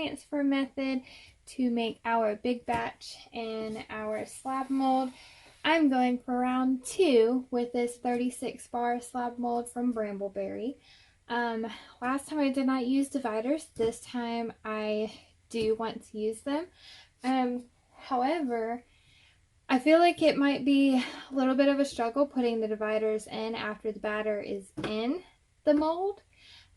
transfer method to make our big batch and our slab mold. I'm going for round 2 with this 36 bar slab mold from Brambleberry. Last time I did not use dividers. This time I do want to use them. However, I feel like it might be a little bit of a struggle putting the dividers in after the batter is in the mold.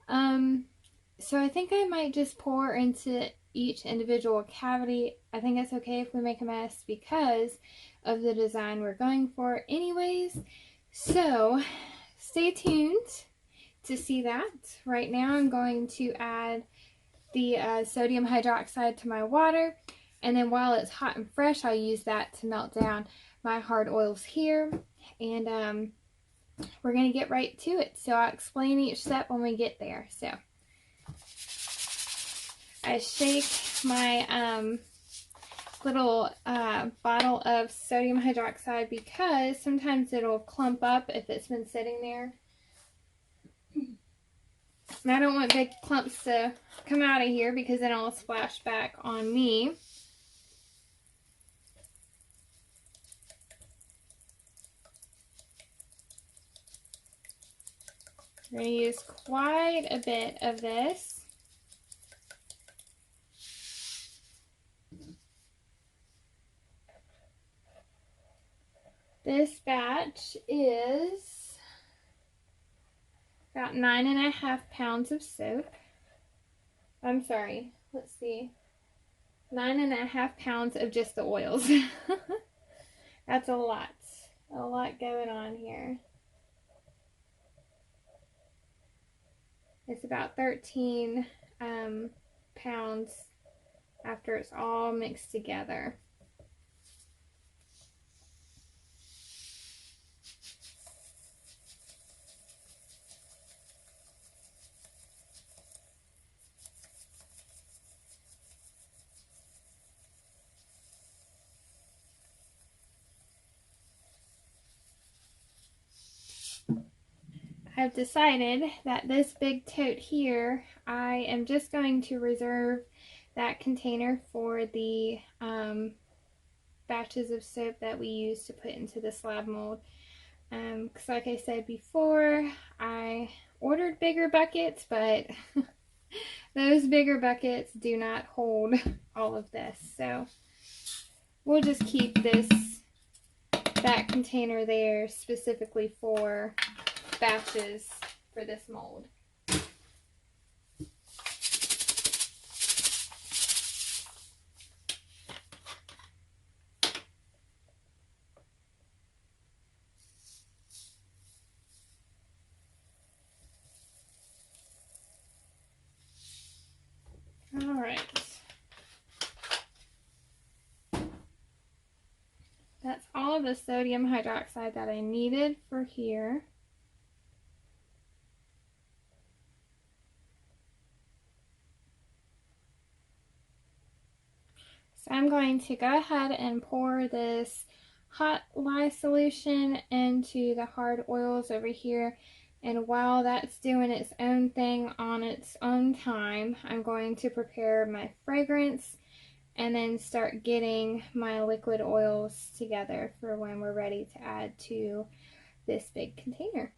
So I think I might just pour into each individual cavity. I think it's okay if we make a mess because of the design we're going for anyways. So stay tuned to see that. Right now I'm going to add the sodium hydroxide to my water, and then while it's hot and fresh I'll use that to melt down my hard oils here, and we're going to get right to it. So I'll explain each step when we get there. So I shake my little bottle of sodium hydroxide because sometimes it'll clump up if it's been sitting there. And I don't want big clumps to come out of here because then it'll splash back on me. I'm going to use quite a bit of this. This batch is about 9.5 pounds of soap. I'm sorry, let's see. 9.5 pounds of just the oils. That's a lot going on here. It's about 13 pounds after it's all mixed together. I've decided that this big tote here, I am just going to reserve that container for the batches of soap that we use to put into the slab mold. Because like I said before, I ordered bigger buckets, but those bigger buckets do not hold all of this. So we'll just keep that container there specifically for batches for this mold. All right. That's all of the sodium hydroxide that I needed for here. So I'm going to go ahead and pour this hot lye solution into the hard oils over here, and while that's doing its own thing on its own time, I'm going to prepare my fragrance and then start getting my liquid oils together for when we're ready to add to this big container.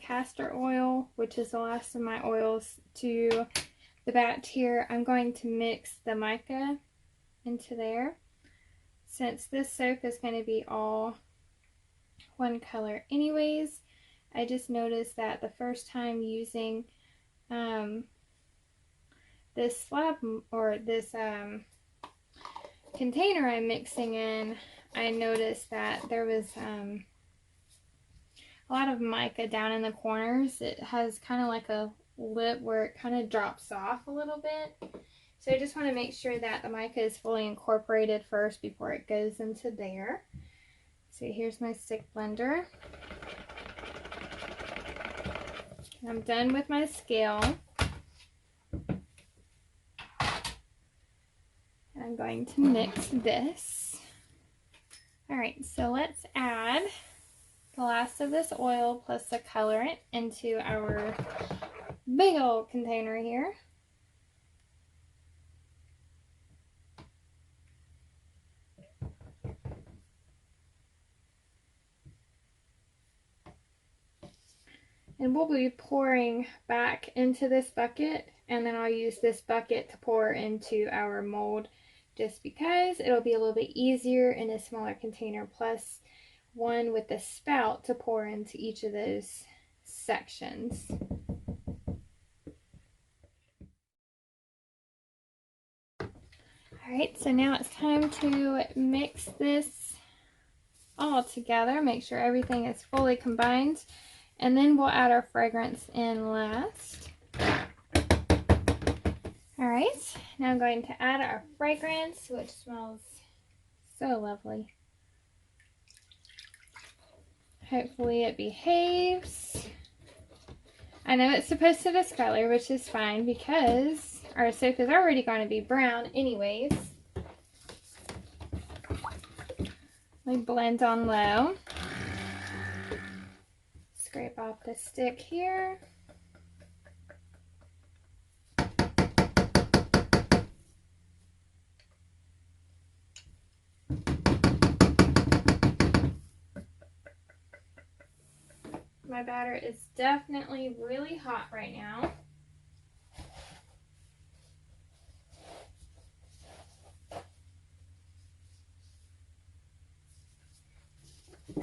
Castor oil, which is the last of my oils, to the batch here, I'm going to mix the mica into there. Since this soap is going to be all one color anyways, I just noticed that the first time using this slab or this container I'm mixing in, I noticed that there was lot of mica down in the corners. It has kind of like a lip where it kind of drops off a little bit. So I just want to make sure that the mica is fully incorporated first before it goes into there. So here's my stick blender. I'm done with my scale. I'm going to mix this. All right, so let's add the last of this oil plus the colorant into our big old container here. And we'll be pouring back into this bucket, and then I'll use this bucket to pour into our mold just because it'll be a little bit easier in a smaller container, plus one with the spout to pour into each of those sections. Alright, so now it's time to mix this all together, make sure everything is fully combined, and then we'll add our fragrance in last. Alright, now I'm going to add our fragrance, which smells so lovely. Hopefully it behaves. I know it's supposed to discolor, which is fine because our soap is already going to be brown anyways. We blend on low. Scrape off the stick here. My batter is definitely really hot right now.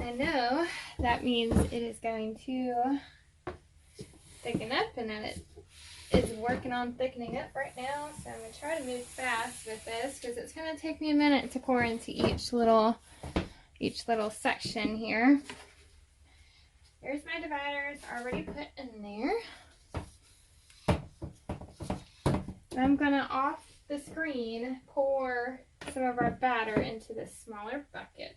I know that means it is going to thicken up, and that it is working on thickening up right now. So I'm going to try to move fast with this because it's going to take me a minute to pour into each little section here. There's my dividers already put in there. I'm going to, off the screen, pour some of our batter into this smaller bucket.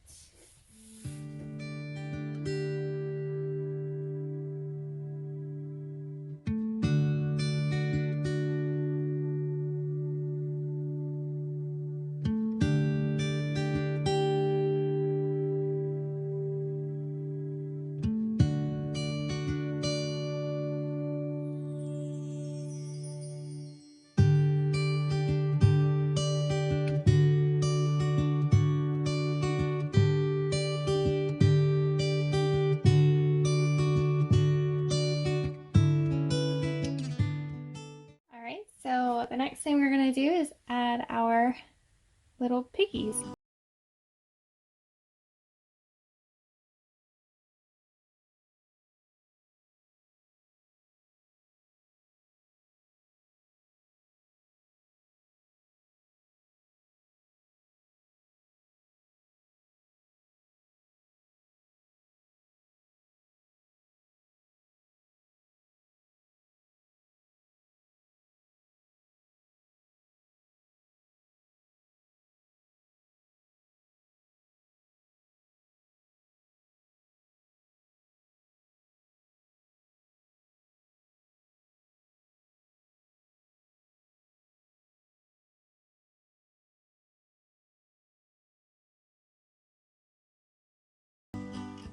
So the next thing we're going to do is add our little piggies.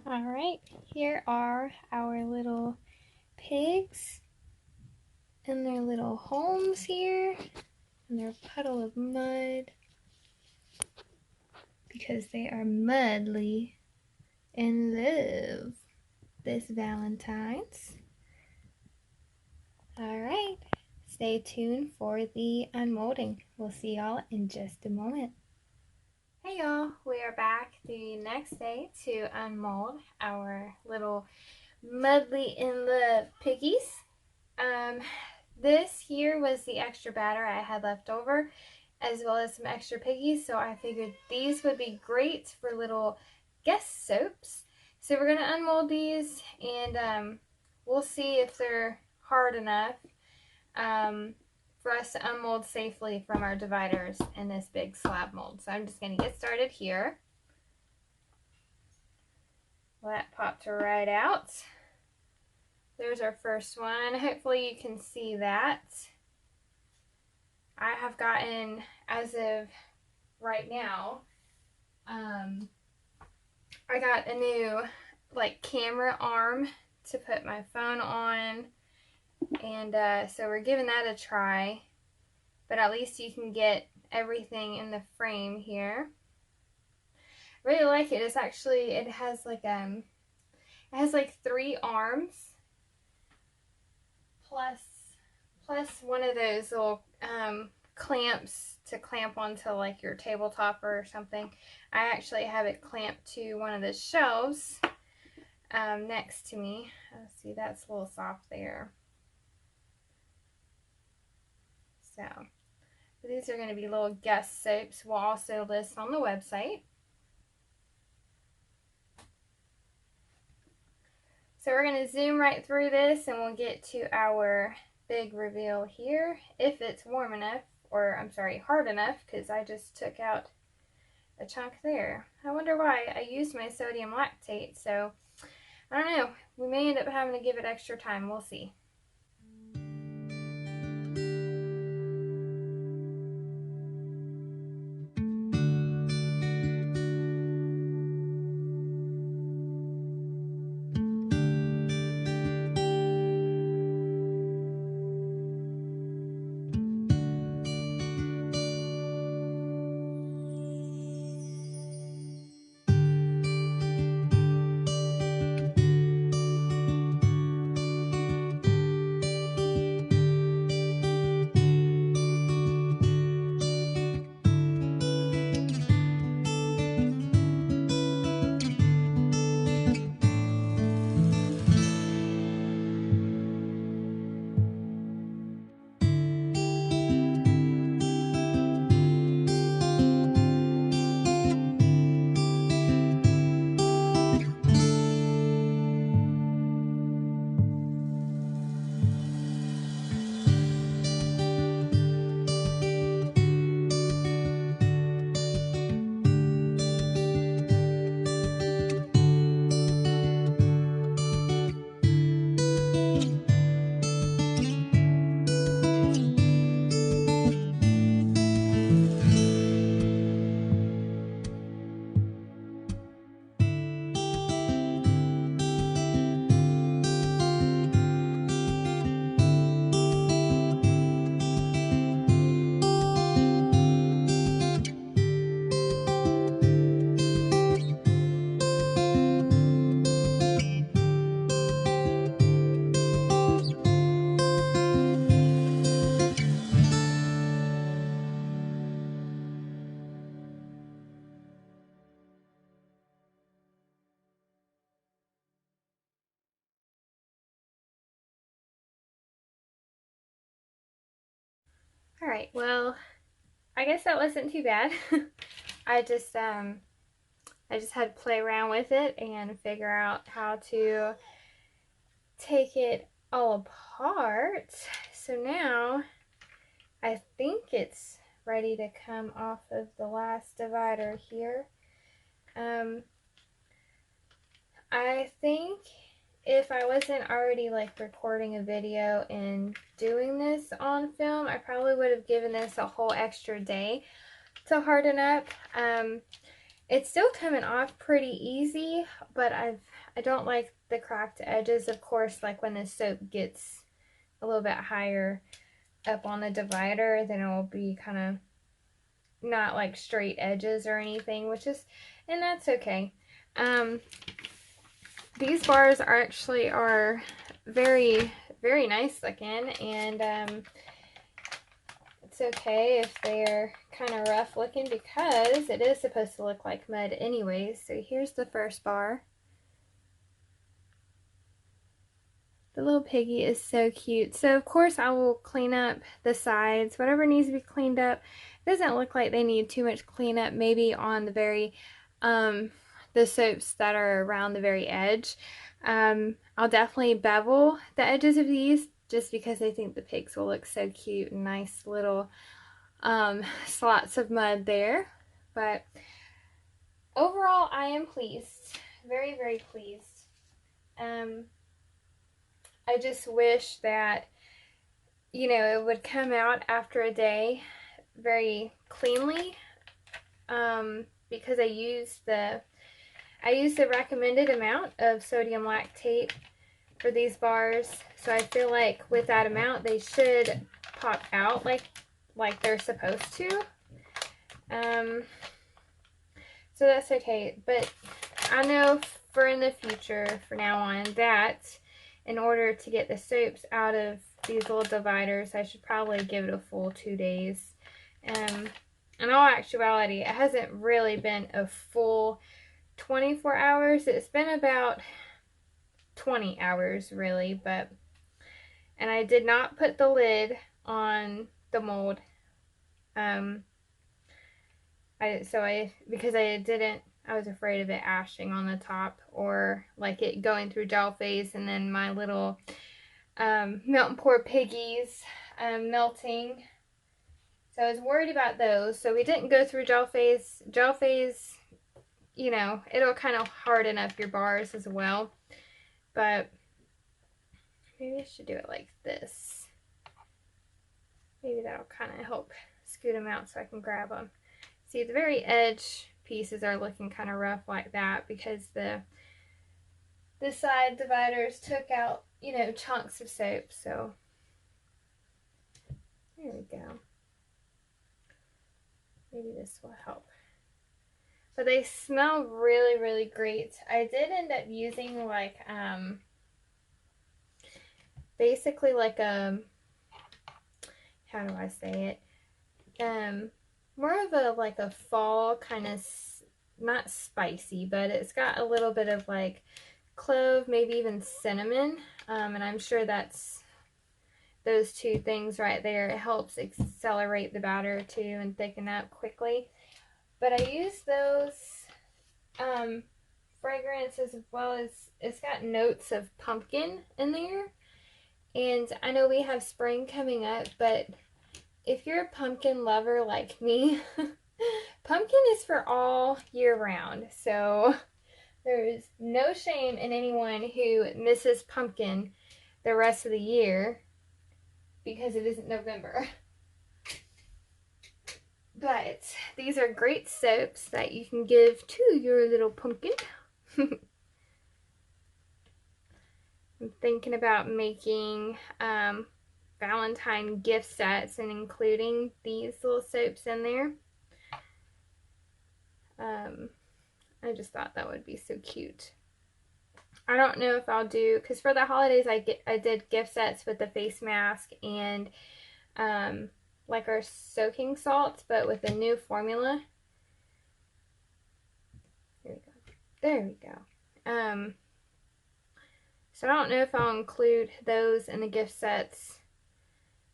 Alright, here are our little pigs in their little homes here, and their puddle of mud, because they are madly in love this Valentine's. Alright, stay tuned for the unmolding. We'll see y'all in just a moment. Hey y'all, we are back the next day to unmold our little mudly in love piggies. This here was the extra batter I had left over, as well as some extra piggies, so I figured these would be great for little guest soaps. So we're gonna unmold these, and we'll see if they're hard enough for us to unmold safely from our dividers in this big slab mold. So I'm just gonna get started here. Well, that popped right out. There's our first one. Hopefully you can see that. I have gotten, as of right now, I got a new like camera arm to put my phone on, and so we're giving that a try, but at least you can get everything in the frame here. I really like it. It's actually, it has like 3 arms plus one of those little clamps to clamp onto like your tabletop or something. I actually have it clamped to one of the shelves next to me. Let's see, that's a little soft there. So these are going to be little guest soaps. We'll also list on the website. So we're going to zoom right through this and we'll get to our big reveal here, if it's warm enough, or I'm sorry, hard enough, because I just took out a chunk there. I wonder why. I used my sodium lactate, so I don't know. We may end up having to give it extra time. We'll see. All right, well, I guess that wasn't too bad. I just had to play around with it and figure out how to take it all apart. So now I think it's ready to come off of the last divider here. I think if I wasn't already like recording a video and doing this on film, I probably would have given this a whole extra day to harden up. It's still coming off pretty easy, but I don't like the cracked edges. Of course, like when the soap gets a little bit higher up on the divider, then it will be kind of not like straight edges or anything, and that's okay. These bars are very, very nice looking, and it's okay if they're kind of rough looking because it is supposed to look like mud anyways. So here's the first bar. The little piggy is so cute. So of course I will clean up the sides, whatever needs to be cleaned up. It doesn't look like they need too much cleanup, maybe on the very the soaps that are around the very edge. I'll definitely bevel the edges of these just because I think the pigs will look so cute and nice little slots of mud there. But overall, I am pleased. Very, very pleased. I just wish that, you know, it would come out after a day very cleanly, because I used the recommended amount of sodium lactate for these bars, so I feel like with that amount they should pop out like they're supposed to. So that's okay, but I know for in the future, for now on, that in order to get the soaps out of these little dividers, I should probably give it a full 2 days. In all actuality, it hasn't really been a full 24 hours. It's been about 20 hours really, and I did not put the lid on the mold. Because I was afraid of it ashing on the top, or like it going through gel phase and then my little melt and pour piggies melting. So I was worried about those. So we didn't go through gel phase. Gel phase, you know, it'll kind of harden up your bars as well. But maybe I should do it like this. Maybe that'll kind of help scoot them out so I can grab them. See, the very edge pieces are looking kind of rough like that because the side dividers took out, you know, chunks of soap. So there we go. Maybe this will help. But they smell really, really great. I did end up using like basically like a, how do I say it? More of a like a fall kind of, not spicy, but it's got a little bit of like clove, maybe even cinnamon, and I'm sure that's those two things right there. It helps accelerate the batter too and thicken up quickly. But I use those fragrance as well as it's got notes of pumpkin in there. And I know we have spring coming up, but if you're a pumpkin lover like me, pumpkin is for all year round. So there's no shame in anyone who misses pumpkin the rest of the year because it isn't November. But these are great soaps that you can give to your little pumpkin. I'm thinking about making Valentine gift sets and including these little soaps in there. I just thought that would be so cute. I don't know if I'll do, because for the holidays I did gift sets with the face mask and like our soaking salts, but with a new formula. Here we go. There we go. So I don't know if I'll include those in the gift sets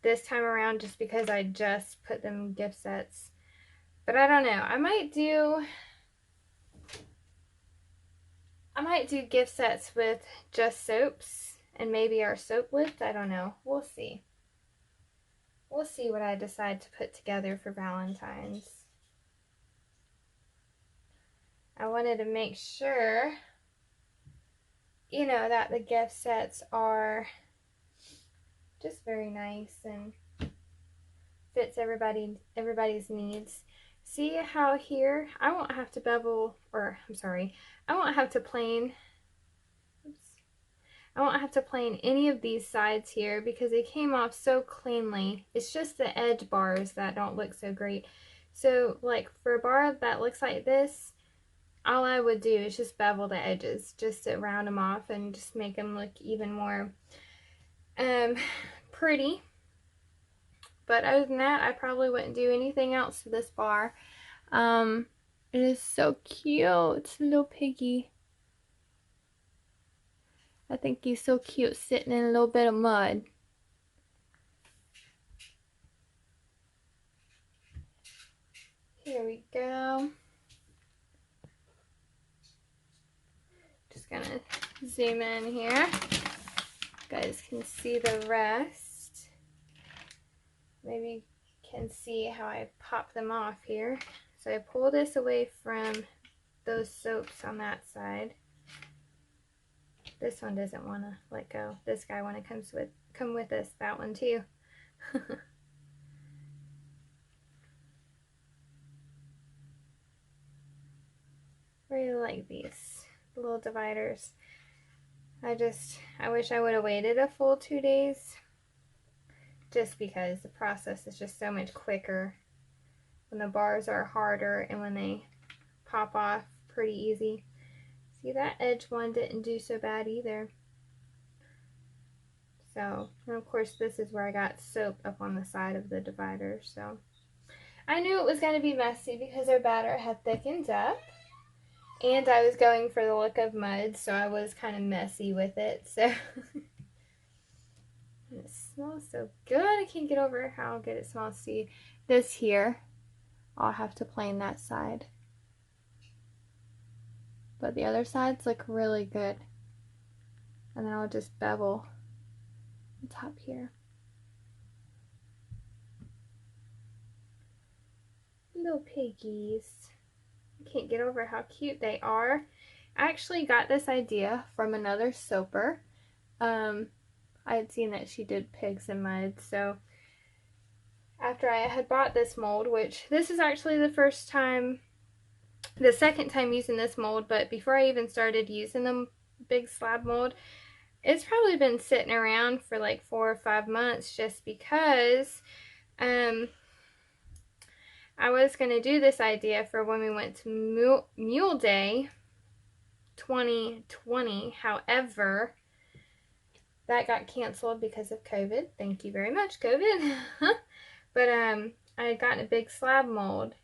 this time around just because I just put them in gift sets. But I don't know. I might do gift sets with just soaps and maybe our soap lift. I don't know. We'll see. We'll see what I decide to put together for Valentine's. I wanted to make sure, you know, that the gift sets are just very nice and fits everybody's needs. See how here I won't have to bevel, or I'm sorry, I won't have to plane. I won't have to plane any of these sides here because they came off so cleanly. It's just the edge bars that don't look so great. So like for a bar that looks like this, all I would do is just bevel the edges just to round them off and just make them look even more pretty. But other than that, I probably wouldn't do anything else to this bar. It is so cute. It's a little piggy. I think he's so cute sitting in a little bit of mud. Here we go. just gonna zoom in here. You guys can see the rest. Maybe you can see how I pop them off here. So I pull this away from those soaps on that side. This one doesn't want to let go. This guy want to come with us. That one too. Really like these little dividers. I wish I would have waited a full 2 days, just because the process is just so much quicker when the bars are harder and when they pop off pretty easy. See, that edge one didn't do so bad either. So, and of course this is where I got soap up on the side of the divider. So I knew it was going to be messy because our batter had thickened up. And I was going for the look of mud, so I was kind of messy with it. So it smells so good. I can't get over how good it smells. See, this here, I'll have to plane that side. But the other sides look really good. And then I'll just bevel the top here. Little piggies. I can't get over how cute they are. I actually got this idea from another soaper. I had seen that she did pigs in mud, so after I had bought this mold, which this is actually the second time using this mold, but before I even started using the big slab mold, it's probably been sitting around for like 4 or 5 months, just because I was going to do this idea for when we went to Mule Day 2020. However, that got canceled because of COVID. Thank you very much, COVID. But I had gotten a big slab mold,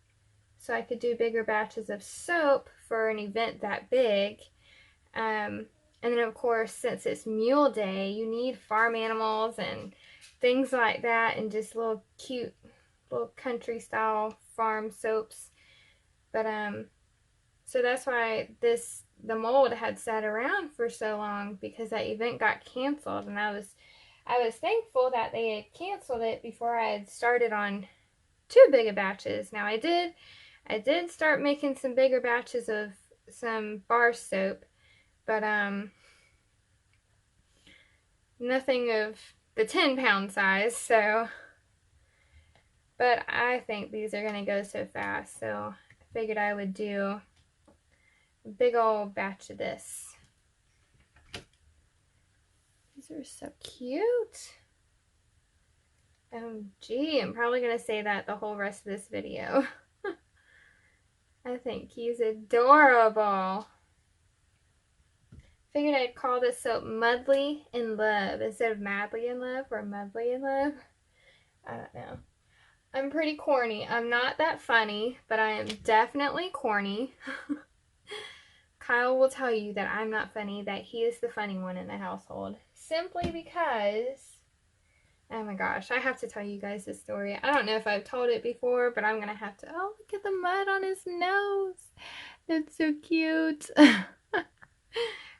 so I could do bigger batches of soap for an event that big. And then, of course, since it's Mule Day, you need farm animals and things like that, and just little cute little country style farm soaps. But so that's why the mold had sat around for so long, because that event got canceled, and I was thankful that they had canceled it before I had started on too big of batches. Now I did start making some bigger batches of some bar soap, but nothing of the 10-pound size. So, but I think these are going to go so fast, so I figured I would do a big old batch of this. These are so cute. OMG, I'm probably going to say that the whole rest of this video. I think he's adorable. Figured I'd call this soap Mudly in Love instead of Madly in Love, or Mudly in Love. I don't know. I'm pretty corny. I'm not that funny, but I am definitely corny. Kyle will tell you that I'm not funny, that he is the funny one in the household. Simply because, oh my gosh, I have to tell you guys this story. I don't know if I've told it before, but I'm going to have to. Oh, look at the mud on his nose. That's so cute.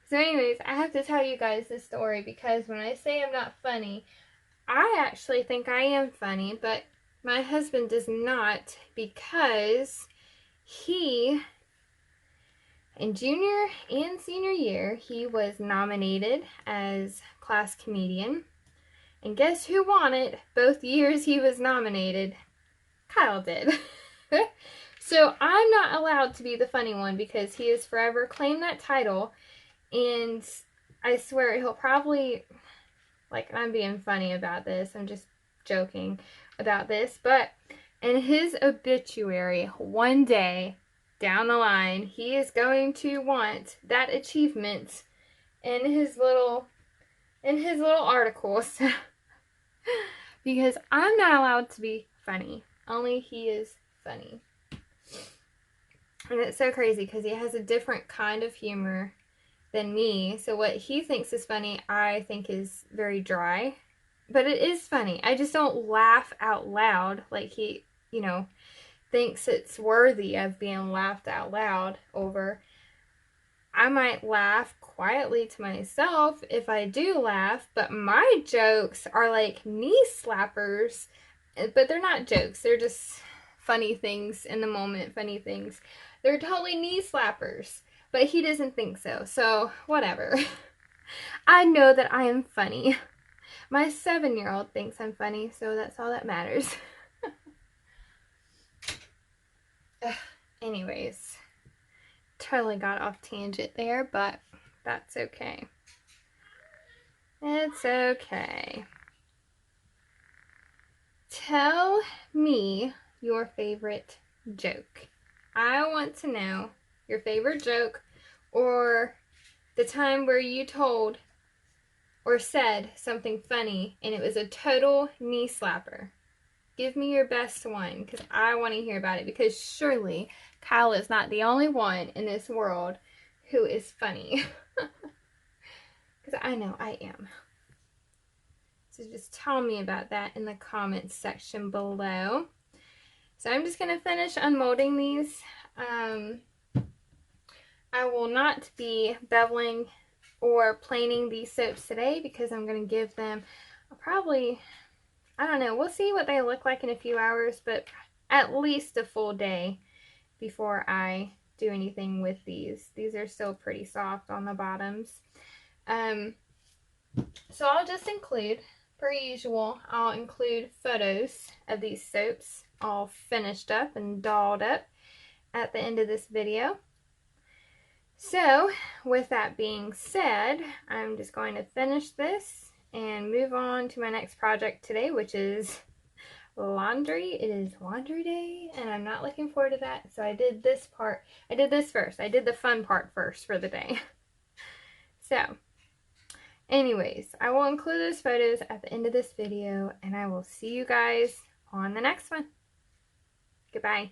So anyways, I have to tell you guys this story, because when I say I'm not funny, I actually think I am funny, but my husband does not, because he, in junior and senior year, he was nominated as class comedian. And guess who won it? Both years he was nominated. Kyle did. So I'm not allowed to be the funny one, because he has forever claimed that title. And I swear he'll probably, like, I'm being funny about this, I'm just joking about this, but in his obituary, one day down the line, he is going to want that achievement in his little articles. Because I'm not allowed to be funny. Only he is funny. And it's so crazy, because he has a different kind of humor than me. So what he thinks is funny, I think is very dry. But it is funny. I just don't laugh out loud like he, thinks it's worthy of being laughed out loud over. I might laugh quietly to myself if I do laugh, but my jokes are like knee slappers, but they're not jokes. They're just funny things in the moment, funny things. They're totally knee slappers, but he doesn't think so, so whatever. I know that I am funny. My 7-year-old thinks I'm funny, so that's all that matters. Anyways, totally got off tangent there, but that's okay. It's okay. Tell me your favorite joke. I want to know your favorite joke, or the time where you told or said something funny and it was a total knee slapper. Give me your best one, because I want to hear about it, because surely Kyle is not the only one in this world who is funny. Because I know I am. So just tell me about that in the comments section below. So I'm just going to finish unmolding these. I will not be beveling or planing these soaps today, because I'm going to give them probably, I don't know, we'll see what they look like in a few hours, but at least a full day before I do anything with these. These are still pretty soft on the bottoms. So I'll just include, per usual, I'll include photos of these soaps all finished up and dolled up at the end of this video. So with that being said, I'm just going to finish this and move on to my next project today, which is laundry. It is laundry day, and I'm not looking forward to that. So I did this part. I did this first. I did the fun part first for the day. So anyways, I will include those photos at the end of this video, and I will see you guys on the next one. Goodbye.